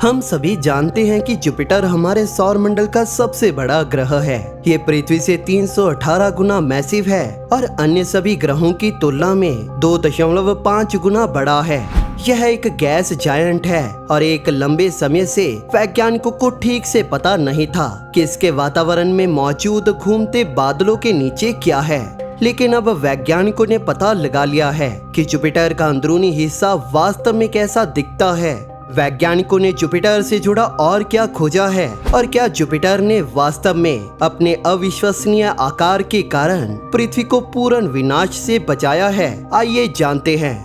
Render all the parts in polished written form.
हम सभी जानते हैं कि जुपिटर हमारे सौर मंडल का सबसे बड़ा ग्रह है। ये पृथ्वी से 318 गुना मैसिव है और अन्य सभी ग्रहों की तुलना में 2.5 गुना बड़ा है। यह एक गैस जायंट है और एक लंबे समय से वैज्ञानिकों को ठीक से पता नहीं था कि इसके वातावरण में मौजूद घूमते बादलों के नीचे क्या है। लेकिन अब वैज्ञानिकों ने पता लगा लिया है कि जुपिटर का अंदरूनी हिस्सा वास्तव में कैसा दिखता है। वैज्ञानिकों ने जुपिटर से जुड़ा और क्या खोजा है और क्या जुपिटर ने वास्तव में अपने अविश्वसनीय आकार के कारण पृथ्वी को पूर्ण विनाश से बचाया है। आइए जानते हैं।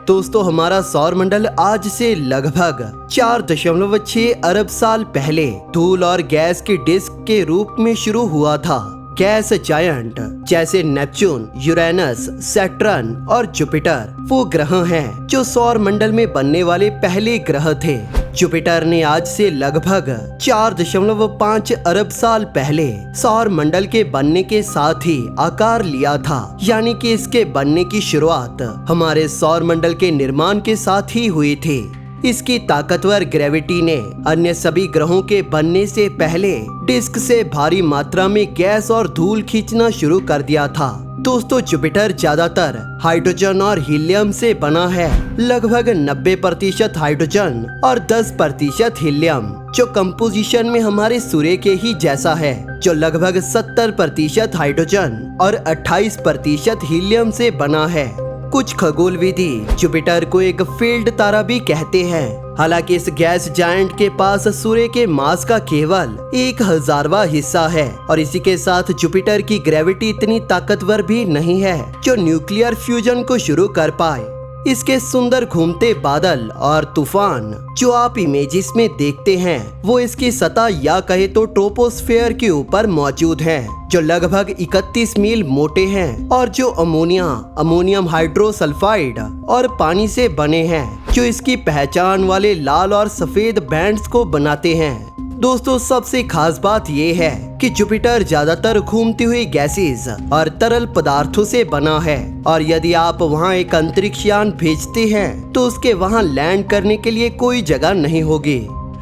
दोस्तों, हमारा सौर मंडल आज से लगभग 4.6 अरब साल पहले धूल और गैस की डिस्क के रूप में शुरू हुआ था। गैस जायंट जैसे नेपच्यून, यूरेनस, सैटर्न और जुपिटर वो ग्रह हैं जो सौर मंडल में बनने वाले पहले ग्रह थे। जुपिटर ने आज से लगभग 4.5 अरब साल पहले सौर मंडल के बनने के साथ ही आकार लिया था, यानी कि इसके बनने की शुरुआत हमारे सौर मंडल के निर्माण के साथ ही हुई थी। इसकी ताकतवर ग्रेविटी ने अन्य सभी ग्रहों के बनने से पहले डिस्क से भारी मात्रा में गैस और धूल खींचना शुरू कर दिया था। दोस्तों, जुपिटर ज्यादातर हाइड्रोजन और हीलियम से बना है। लगभग 90% हाइड्रोजन और 10% हीलियम, जो कंपोजिशन में हमारे सूर्य के ही जैसा है, जो लगभग 70% हाइड्रोजन और 28% हीलियम से बना है। कुछ खगोलविदी जुपिटर को एक फील्ड तारा भी कहते हैं। हालांकि इस गैस जायंट के पास सूर्य के मास का केवल 1,000वां हिस्सा है और इसी के साथ जुपिटर की ग्रेविटी इतनी ताकतवर भी नहीं है जो न्यूक्लियर फ्यूजन को शुरू कर पाए। इसके सुंदर घूमते बादल और तूफान जो आप इमेजेस में देखते हैं वो इसकी सतह या कहे तो ट्रोपोस्फेयर के ऊपर मौजूद हैं, जो लगभग 31 मील मोटे हैं और जो अमोनियम हाइड्रोसल्फाइड और पानी से बने हैं, जो इसकी पहचान वाले लाल और सफेद बैंड्स को बनाते हैं। दोस्तों, सबसे खास बात ये है कि जुपिटर ज्यादातर घूमती हुई गैसेस और तरल पदार्थों से बना है और यदि आप वहां एक अंतरिक्ष यान भेजते हैं तो उसके वहां लैंड करने के लिए कोई जगह नहीं होगी।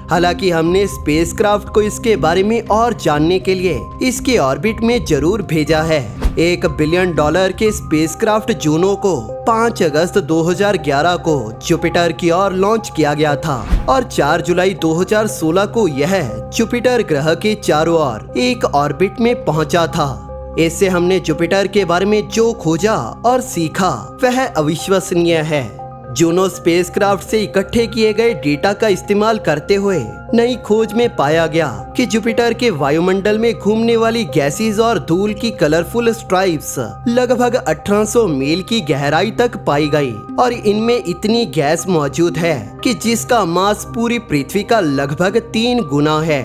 हालांकि हमने स्पेसक्राफ्ट को इसके बारे में और जानने के लिए इसके ऑर्बिट में जरूर भेजा है। $1 बिलियन के स्पेसक्राफ्ट जूनो को 5 अगस्त 2011 को जुपिटर की ओर लॉन्च किया गया था और 4 जुलाई 2016 को यह जुपिटर ग्रह के चारों ओर एक ऑर्बिट में पहुंचा था। इससे हमने जुपिटर के बारे में जो खोजा और सीखा वह अविश्वसनीय है। जूनो स्पेसक्राफ्ट से इकट्ठे किए गए डेटा का इस्तेमाल करते हुए नई खोज में पाया गया कि जुपिटर के वायुमंडल में घूमने वाली गैसेस और धूल की कलरफुल स्ट्राइप्स लगभग 1800 मील की गहराई तक पाई गई और इनमें इतनी गैस मौजूद है कि जिसका मास पूरी पृथ्वी का लगभग 3 गुना है।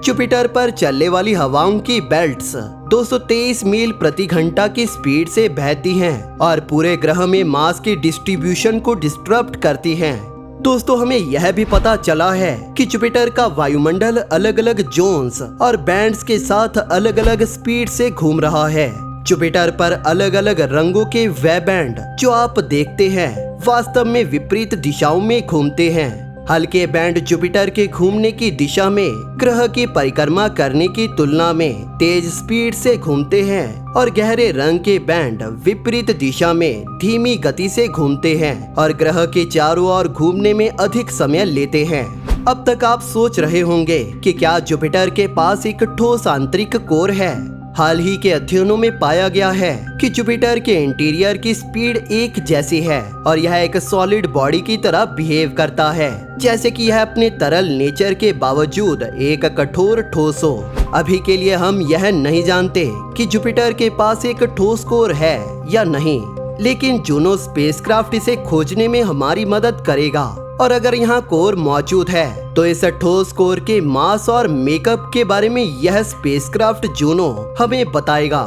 जुपिटर पर चलने वाली हवाओं की बेल्ट्स 223 मील प्रति घंटा की स्पीड से बहती हैं और पूरे ग्रह में मास की डिस्ट्रीब्यूशन को डिस्टर्ब करती हैं। दोस्तों, हमें यह भी पता चला है कि जुपिटर का वायुमंडल अलग अलग जोन्स और बैंड्स के साथ अलग अलग स्पीड से घूम रहा है। जुपिटर पर अलग अलग रंगों के वे बैंड जो आप देखते हैं वास्तव में विपरीत दिशाओं में घूमते हैं। हल्के बैंड जुपिटर के घूमने की दिशा में ग्रह की परिक्रमा करने की तुलना में तेज स्पीड से घूमते हैं और गहरे रंग के बैंड विपरीत दिशा में धीमी गति से घूमते हैं और ग्रह के चारों ओर घूमने में अधिक समय लेते हैं। अब तक आप सोच रहे होंगे कि क्या जुपिटर के पास एक ठोस आंतरिक कोर है। हाल ही के अध्ययनों में पाया गया है कि जुपिटर के इंटीरियर की स्पीड एक जैसी है और यह एक सॉलिड बॉडी की तरह बिहेव करता है, जैसे कि यह अपने तरल नेचर के बावजूद एक कठोर ठोस हो। अभी के लिए हम यह नहीं जानते कि जुपिटर के पास एक ठोस कोर है या नहीं, लेकिन जूनो स्पेसक्राफ्ट इसे खोजने में हमारी मदद करेगा और अगर यहाँ कोर मौजूद है तो इस ठोस कोर के मास और मेकअप के बारे में यह स्पेसक्राफ्ट जूनो हमें बताएगा।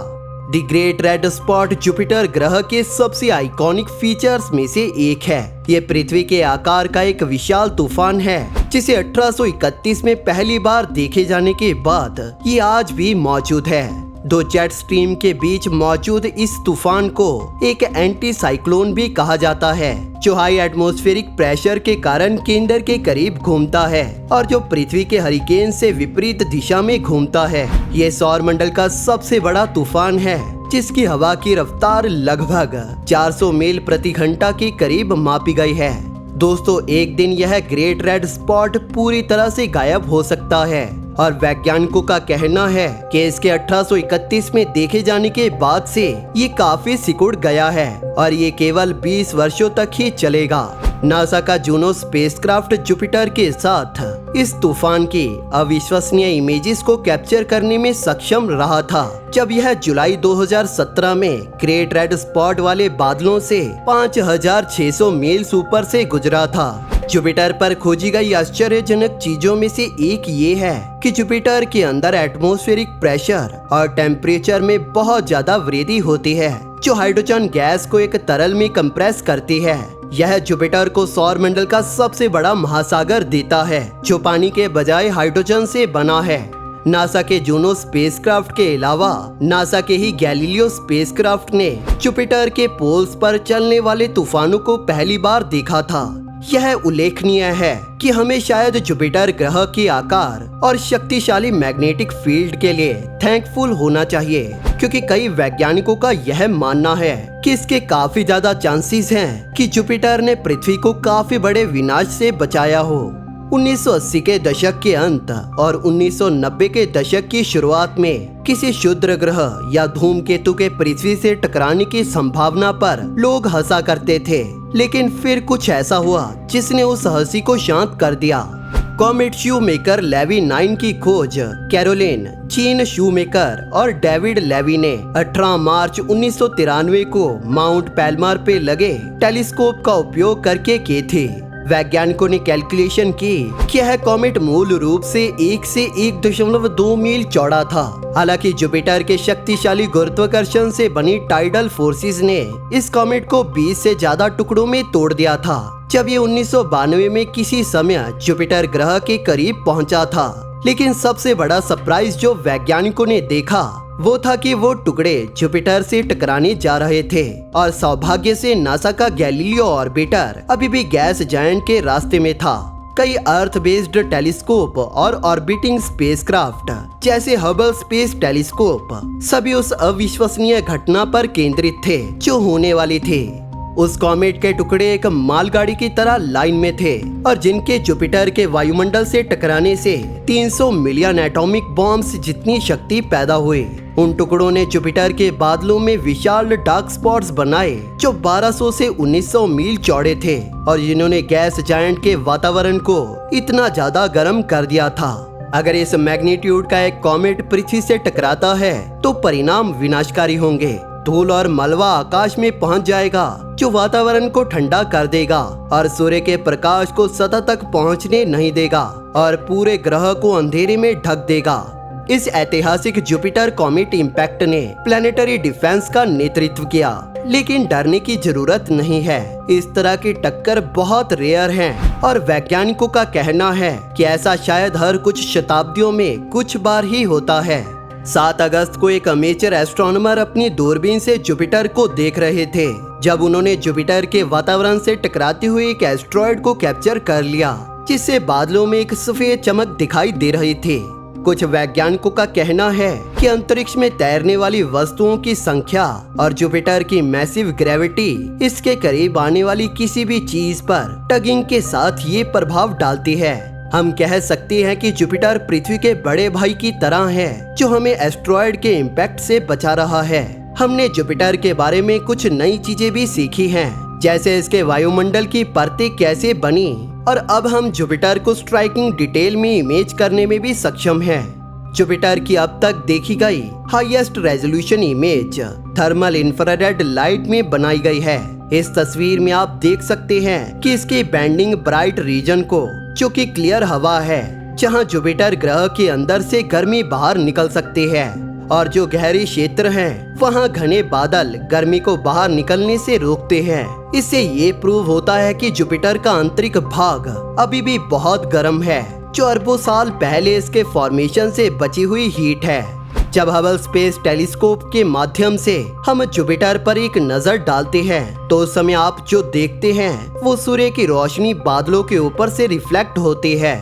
The great red spot Jupiter ग्रह के सबसे आइकॉनिक फीचर्स में से एक है। ये पृथ्वी के आकार का एक विशाल तूफान है जिसे 1831 में पहली बार देखे जाने के बाद ये आज भी मौजूद है। दो जेट स्ट्रीम के बीच मौजूद इस तूफान को एक एंटी साइक्लोन भी कहा जाता है, जो हाई एटमॉस्फेरिक प्रेशर के कारण केंद्र के करीब घूमता है और जो पृथ्वी के हरिकेन से विपरीत दिशा में घूमता है। ये सौर मंडल का सबसे बड़ा तूफान है, जिसकी हवा की रफ्तार लगभग 400 मील प्रति घंटा के करीब मापी गई है। दोस्तों, एक दिन यह ग्रेट रेड स्पॉट पूरी तरह से गायब हो सकता है और वैज्ञानिकों का कहना है कि इसके 1831 में देखे जाने के बाद से ये काफी सिकुड़ गया है और ये केवल 20 वर्षों तक ही चलेगा। नासा का जूनो स्पेसक्राफ्ट जुपिटर के साथ इस तूफान की अविश्वसनीय इमेजेस को कैप्चर करने में सक्षम रहा था, जब यह जुलाई 2017 में ग्रेट रेड स्पॉट वाले बादलों से 5600 मील ऊपर से गुजरा था। जुपिटर पर खोजी गई आश्चर्यजनक चीजों में से एक ये है कि जुपिटर के अंदर एटमॉस्फेरिक प्रेशर और टेम्परेचर में बहुत ज्यादा वृद्धि होती है, जो हाइड्रोजन गैस को एक तरल में कंप्रेस करती है। यह जुपिटर को सौर मंडल का सबसे बड़ा महासागर देता है, जो पानी के बजाय हाइड्रोजन से बना है। नासा के जूनो स्पेसक्राफ्ट के अलावा नासा के ही गैलीलियो स्पेसक्राफ्ट ने जुपिटर के पोल्स पर चलने वाले तूफानों को पहली बार देखा था। यह उल्लेखनीय है कि हमें शायद जुपिटर ग्रह के आकार और शक्तिशाली मैग्नेटिक फील्ड के लिए थैंकफुल होना चाहिए, क्योंकि कई वैज्ञानिकों का यह मानना है कि इसके काफी ज्यादा चांसेस हैं कि जुपिटर ने पृथ्वी को काफी बड़े विनाश से बचाया हो। 1980 के दशक के अंत और 1990 के दशक की शुरुआत में किसी क्षुद्र ग्रह या धूमकेतु के पृथ्वी से टकराने की संभावना पर लोग हंसा करते थे, लेकिन फिर कुछ ऐसा हुआ जिसने उस हंसी को शांत कर दिया। कॉमेट शूमेकर लेवी 9 की खोज कैरोलिन, जीन शूमेकर और डेविड लेवी ने 18 मार्च 1993 को माउंट पैलमार पे लगे टेलीस्कोप का उपयोग करके की थी। वैज्ञानिकों ने कैलकुलेशन की कि यह कॉमेट मूल रूप से 1 से 1.2 मील चौड़ा था। हालांकि जुपिटर के शक्तिशाली गुरुत्वाकर्षण से बनी टाइडल फोर्सेस ने इस कॉमेट को 20 से ज्यादा टुकड़ों में तोड़ दिया था, जब ये 1992 में किसी समय जुपिटर ग्रह के करीब पहुंचा था। लेकिन सबसे बड़ा सरप्राइज जो वैज्ञानिकों ने देखा वो था कि वो टुकड़े जुपिटर से टकराने जा रहे थे और सौभाग्य से नासा का गैलीलियो ऑर्बिटर अभी भी गैस जायंट के रास्ते में था। कई अर्थ बेस्ड टेलीस्कोप और ऑर्बिटिंग स्पेसक्राफ्ट जैसे हबल स्पेस टेलीस्कोप सभी उस अविश्वसनीय घटना पर केंद्रित थे जो होने वाली थी। उस कॉमेट के टुकड़े एक मालगाड़ी की तरह लाइन में थे और जिनके जुपिटर के वायुमंडल से टकराने से 300 मिलियन एटॉमिक बॉम्ब्स जितनी शक्ति पैदा हुई। उन टुकड़ों ने जुपिटर के बादलों में विशाल डार्क स्पॉट्स बनाए जो 1200 से 1900 मील चौड़े थे और जिन्होंने गैस जायंट के वातावरण को इतना ज्यादा गर्म कर दिया था। अगर इस मैग्नीट्यूड का एक कॉमेट पृथ्वी से टकराता है तो परिणाम विनाशकारी होंगे। धूल और मलबा आकाश में पहुंच जाएगा, जो वातावरण को ठंडा कर देगा और सूर्य के प्रकाश को सतह तक पहुंचने नहीं देगा और पूरे ग्रह को अंधेरे में ढक देगा। इस ऐतिहासिक जुपिटर कॉमेट इम्पैक्ट ने प्लेनेटरी डिफेंस का नेतृत्व किया, लेकिन डरने की जरूरत नहीं है। इस तरह की टक्कर बहुत रेयर हैं और वैज्ञानिकों का कहना है कि ऐसा शायद हर कुछ शताब्दियों में कुछ बार ही होता है। 7 अगस्त को एक अमेचर एस्ट्रोनॉमर अपनी दूरबीन से जुपिटर को देख रहे थे, जब उन्होंने जुपिटर के वातावरण से टकराते हुए एक एस्ट्रॉयड को कैप्चर कर लिया, जिससे बादलों में एक सफेद चमक दिखाई दे रही थी। कुछ वैज्ञानिकों का कहना है कि अंतरिक्ष में तैरने वाली वस्तुओं की संख्या और जुपिटर की मैसिव ग्रेविटी इसके करीब आने वाली किसी भी चीज पर टगिंग के साथ ये प्रभाव डालती है। हम कह सकते हैं कि जुपिटर पृथ्वी के बड़े भाई की तरह है, जो हमें एस्ट्रॉयड के इम्पैक्ट से बचा रहा है। हमने जुपिटर के बारे में कुछ नई चीजें भी सीखी हैं, जैसे इसके वायुमंडल की परतें कैसे बनी और अब हम जुपिटर को स्ट्राइकिंग डिटेल में इमेज करने में भी सक्षम हैं। जुपिटर की अब तक देखी गई highest resolution image thermal infrared light में बनाई गई है। इस तस्वीर में आप देख सकते हैं कि इसके बैंडिंग ब्राइट रीजन को, जो कि क्लियर हवा है, जहां जुपिटर ग्रह के अंदर से गर्मी बाहर निकल सकती है, और जो गहरी क्षेत्र हैं, वहां घने बादल गर्मी को बाहर निकलने से रोकते हैं। इससे ये प्रूव होता है कि जुपिटर का आंतरिक भाग अभी भी बहुत गर्म है, जो अरबों साल पहले इसके फॉर्मेशन से बची हुई हीट है। जब हबल स्पेस टेलीस्कोप के माध्यम से हम जुपिटर पर एक नजर डालते हैं तो उस समय आप जो देखते हैं वो सूर्य की रोशनी बादलों के ऊपर से रिफ्लेक्ट होती है।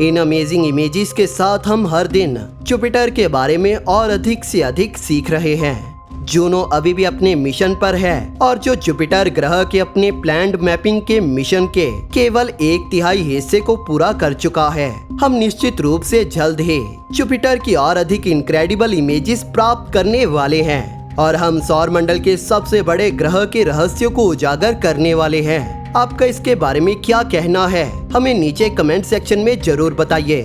इन अमेजिंग इमेजेस के साथ हम हर दिन जुपिटर के बारे में और अधिक से अधिक सीख रहे हैं। जूनो अभी भी अपने मिशन पर है और जो जुपिटर ग्रह के अपने प्लान्ड मैपिंग के मिशन के केवल 1/3 हिस्से को पूरा कर चुका है। हम निश्चित रूप से जल्द ही जुपिटर की और अधिक इनक्रेडिबल इमेजेस प्राप्त करने वाले हैं और हम सौर मंडल के सबसे बड़े ग्रह के रहस्यों को उजागर करने वाले हैं। आपका इसके बारे में क्या कहना है, हमें नीचे कमेंट सेक्शन में जरूर बताइए।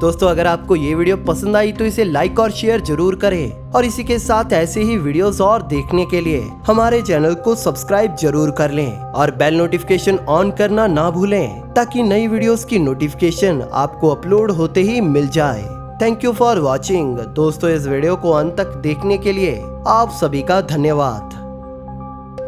दोस्तों, अगर आपको ये वीडियो पसंद आई तो इसे लाइक और शेयर जरूर करें और इसी के साथ ऐसे ही वीडियोस और देखने के लिए हमारे चैनल को सब्सक्राइब जरूर कर लें और बेल नोटिफिकेशन ऑन करना ना भूलें ताकि नई वीडियोस की नोटिफिकेशन आपको अपलोड होते ही मिल जाए। Thank you for watching. दोस्तों, इस वीडियो को अंत तक देखने के लिए आप सभी का धन्यवाद।